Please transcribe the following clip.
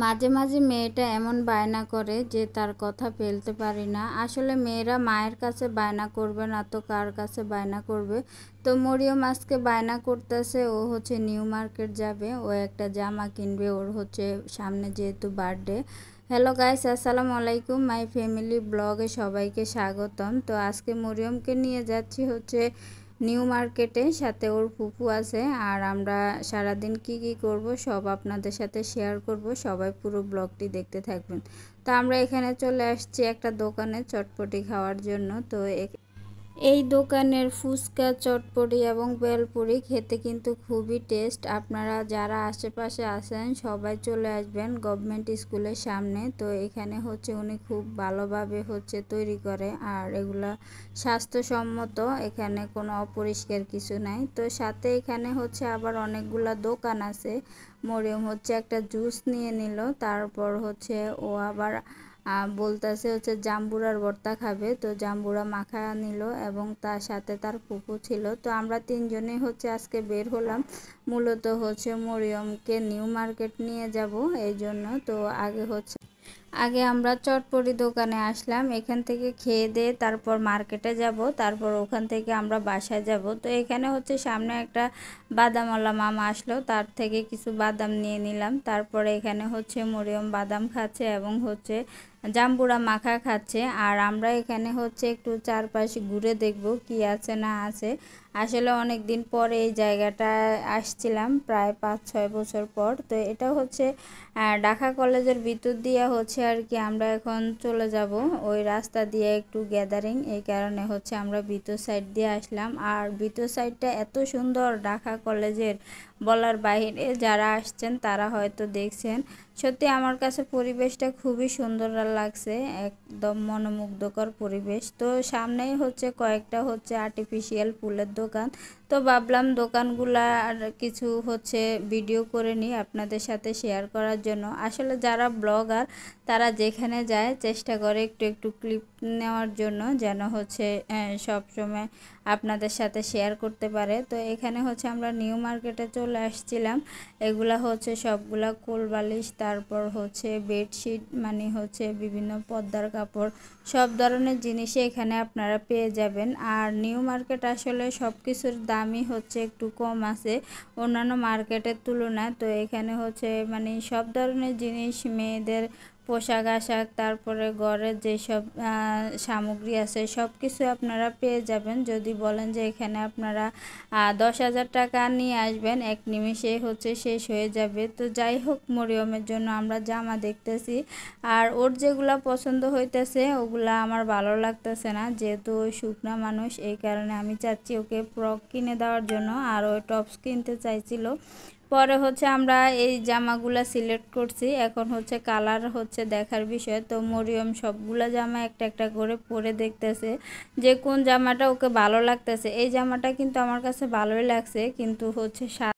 মাঝে মাঝে মেয়েটা এমন বায়না করে যে তার কথা ফেলতে পারি না। আসলে মেয়েরা মায়ের কাছে বায়না করবে না তো কার কাছে বায়না করবে। তো মরিয়ম আজকে বায়না করতেছে, ও হচ্ছে নিউ মার্কেট যাবে, ও একটা জামা কিনবে, ওর হচ্ছে সামনে যেহেতু বার্থডে। হ্যালো গাইস, আসসালামু আলাইকুম, মাই ফ্যামিলি ব্লগে সবাইকে স্বাগতম। তো আজকে মরিয়মকে নিয়ে যাচ্ছি হচ্ছে নিউ মার্কেটে, সাথে ওর ফুপু আছে। আর আমরা সারাদিন কি কি করব সব আপনাদের সাথে শেয়ার করব, সবাই পুরো ব্লগটি দেখতে থাকবেন। তো আমরা এখানে চলে আসছি একটা দোকানে চটপটি খাওয়ার জন্য। তো এই দোকানের ফুচকা, চটপটি এবং বেলপুরি খেতে কিন্তু খুবই টেস্ট। আপনারা যারা আশেপাশে আছেন সবাই চলে আসবেন গভর্নমেন্ট স্কুলের সামনে। তো এখানে হচ্ছে উনি খুব ভালোভাবে হচ্ছে তৈরি করে, আর এগুলা স্বাস্থ্যসম্মত, এখানে কোনো অপরিষ্কার কিছু নাই। তো সাথে এখানে হচ্ছে আবার অনেকগুলা দোকান আছে। মরিয়ম হচ্ছে একটা জুস নিয়ে নিল, তারপর হচ্ছে ও আবার বলতেছে হচ্ছে জাম্বুরার ভর্তা খাবে, তো জাম্বুরা মাখা নিল এবং তার সাথে তার ফুফু ছিল। তো আমরা তিনজনেই হচ্ছে আজকে বের হলাম, মূলত হচ্ছে মরিয়মকে নিউ মার্কেট নিয়ে যাব এই জন্য। তো আগে আমরা চটপটি দোকানে আসলাম, এখান থেকে খেয়ে দিয়ে তারপর মার্কেটে যাব, তারপর ওখান থেকে আমরা বাসায় যাব। তো এখানে হচ্ছে সামনে একটা বাদামওয়ালা মামা আসলো, তার থেকে কিছু বাদাম নিয়ে নিলাম। তারপরে এখানে হচ্ছে মরিয়ম বাদাম খাচ্ছে এবং হচ্ছে জাম্বুরা মাখা খাচ্ছে। আর আমরা এখানে হচ্ছে একটু চারপাশে ঘুরে দেখব কি আছে না আছে। আসলে অনেক দিন পরে এই জায়গাটা আসছিলাম, প্রায় 5-6 বছর পর। তো এটা হচ্ছে ঢাকা কলেজের ভিতর দিয়ে হচ্ছে আর কি আমরা এখন চলে যাব ওই রাস্তা দিয়ে একটু গ্যাদারিং, এই কারণে হচ্ছে আমরা ভিতর সাইড দিয়ে আসলাম। আর ভিতর সাইডটা এত সুন্দর ঢাকা কলেজের, বলার বাইরে, যারা আসছেন তারা হয়তো দেখছেন। সত্যি আমার কাছে পরিবেশটা খুবই সুন্দর লাগছে, একদম মনোমুগ্ধকর পরিবেশ। তো সামনেই হচ্ছে কয়েকটা হচ্ছে আর্টিফিশিয়াল ফুলের দোকান। তো ভাবলাম দোকানগুলা আর কিছু হচ্ছে ভিডিও করে নিই আপনাদের সাথে শেয়ার করার জন্য। আসলে যারা ব্লগার তারা যেখানে যায় চেষ্টা করে একটু একটু ক্লিপ নেওয়ার জন্য, যেন হচ্ছে সব সময় আপনাদের সাথে শেয়ার করতে পারে। তো এখানে হচ্ছে আমরা নিউ মার্কেটে চলে আসছিলাম। এগুলা হচ্ছে সবগুলা কোলবালিশ, তারপর হচ্ছে বেডশিট, মানে হচ্ছে বিভিন্ন পর্দার কাপড়, সব ধরনের জিনিসই এখানে আপনারা পেয়ে যাবেন। আর নিউ মার্কেট আসলে সব কিছুর দামই হচ্ছে একটু কম আছে অন্যান্য মার্কেটের তুলনায়। তো এখানে হচ্ছে মানে সব ধরনের জিনিস, মেয়েদের পোশাক আশাক, তারপরে ঘরের যেসব সামগ্রী আছে সব কিছু আপনারা পেয়ে যাবেন। যদি বলেন যে এখানে আপনারা 10,000 টাকা নিয়ে আসবেন, এক নিমেষে হচ্ছে শেষ হয়ে যাবে। তো যাই হোক, মরিয়মের জন্য আমরা জামা দেখতেছি, আর ওর যেগুলা পছন্দ হইতেছে ওগুলা আমার ভালো লাগতেছে না, যেহেতু ওই শুকনা মানুষ, এই কারণে আমি চাচ্ছি ওকে ফ্রক কিনে দেওয়ার জন্য, আর ওই টপস কিনতে চাইছিল। পরে হচ্ছে আমরা এই জামাগুলা সিলেক্ট করছি, এখন হচ্ছে কালার হচ্ছে দেখার বিষয়। তো মরিয়ম সবগুলা জামা একটা একটা করে পরে দেখতেছে যে কোন জামাটা ওকে ভালো লাগতেছে। এই জামাটা কিন্তু আমার কাছে ভালোই লাগছে, কিন্তু হচ্ছে